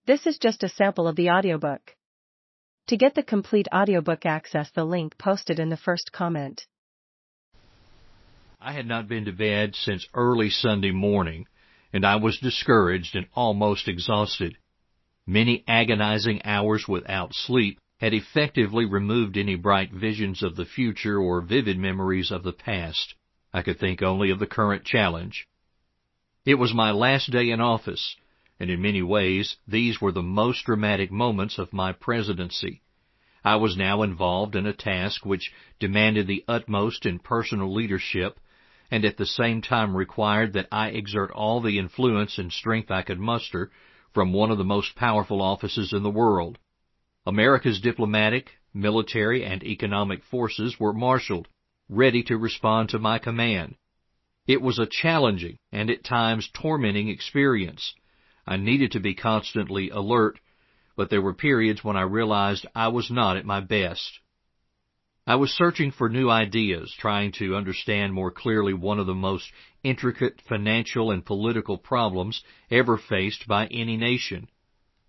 This is just a sample of the audiobook. To get the complete audiobook, access the link posted in the first comment. I had not been to bed since early Sunday morning, and I was discouraged and almost exhausted. Many agonizing hours without sleep had effectively removed any bright visions of the future or vivid memories of the past. I could think only of the current challenge. It was my last day in office, and in many ways these were the most dramatic moments of my presidency. I was now involved in a task which demanded the utmost in personal leadership, and at the same time required that I exert all the influence and strength I could muster from one of the most powerful offices in the world. America's diplomatic, military, and economic forces were marshaled, ready to respond to my command. It was a challenging and at times tormenting experience. I needed to be constantly alert, but there were periods when I realized I was not at my best. I was searching for new ideas, trying to understand more clearly one of the most intricate financial and political problems ever faced by any nation.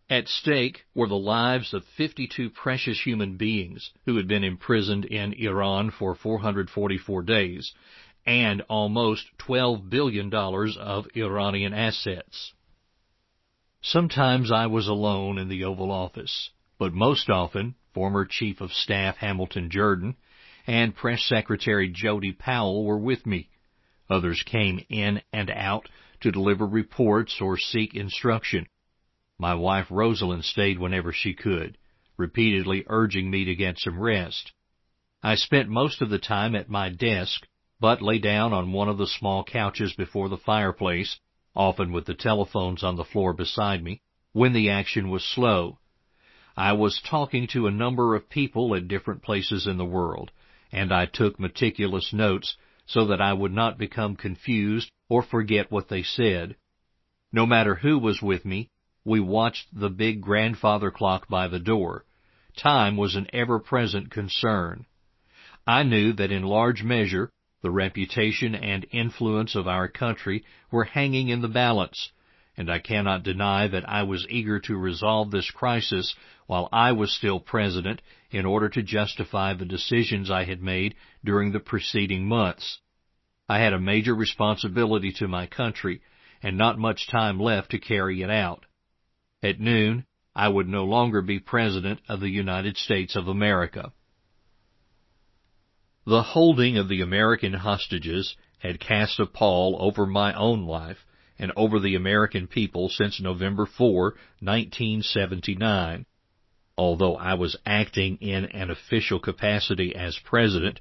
At stake were the lives of 52 precious human beings who had been imprisoned in Iran for 444 days, and almost $12 billion of Iranian assets. Sometimes I was alone in the Oval Office, but most often former Chief of Staff Hamilton Jordan and Press Secretary Jody Powell were with me. Others came in and out to deliver reports or seek instruction. My wife Rosalind stayed whenever she could, repeatedly urging me to get some rest. I spent most of the time at my desk, but lay down on one of the small couches before the fireplace, often with the telephones on the floor beside me, when the action was slow. I was talking to a number of people at different places in the world, and I took meticulous notes so that I would not become confused or forget what they said. No matter who was with me, we watched the big grandfather clock by the door. Time was an ever-present concern. I knew that in large measure the reputation and influence of our country were hanging in the balance, and I cannot deny that I was eager to resolve this crisis while I was still president in order to justify the decisions I had made during the preceding months. I had a major responsibility to my country, and not much time left to carry it out. At noon, I would no longer be President of the United States of America. The holding of the American hostages had cast a pall over my own life and over the American people since November 4, 1979. Although I was acting in an official capacity as president,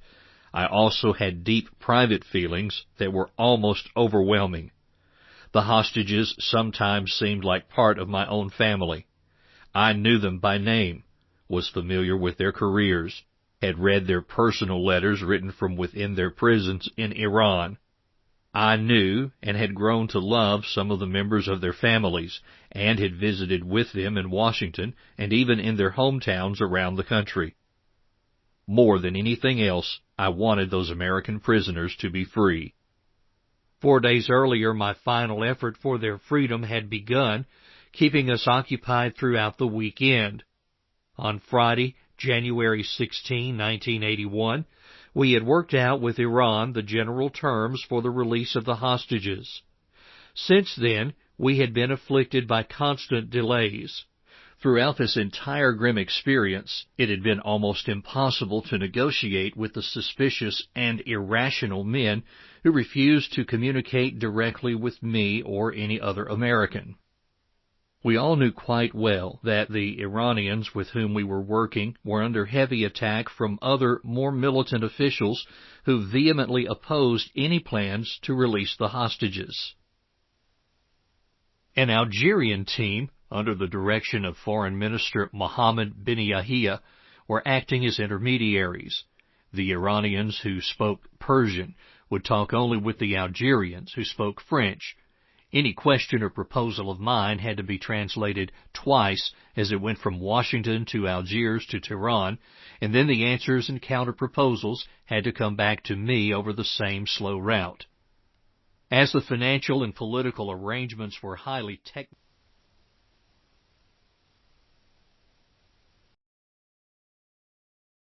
I also had deep private feelings that were almost overwhelming. The hostages sometimes seemed like part of my own family. I knew them by name, was familiar with their careers, had read their personal letters written from within their prisons in Iran. I knew and had grown to love some of the members of their families, and had visited with them in Washington and even in their hometowns around the country. More than anything else, I wanted those American prisoners to be free. 4 days earlier, my final effort for their freedom had begun, keeping us occupied throughout the weekend. On Friday, January 16, 1981, we had worked out with Iran the general terms for the release of the hostages. Since then, we had been afflicted by constant delays. Throughout this entire grim experience, it had been almost impossible to negotiate with the suspicious and irrational men who refused to communicate directly with me or any other American. We all knew quite well that the Iranians with whom we were working were under heavy attack from other, more militant officials who vehemently opposed any plans to release the hostages. An Algerian team, under the direction of Foreign Minister Mohammed bin Yahia, were acting as intermediaries. The Iranians who spoke Persian would talk only with the Algerians who spoke French. Any question or proposal of mine had to be translated twice as it went from Washington to Algiers to Tehran, and then the answers and counter-proposals had to come back to me over the same slow route. As the financial and political arrangements were highly technical,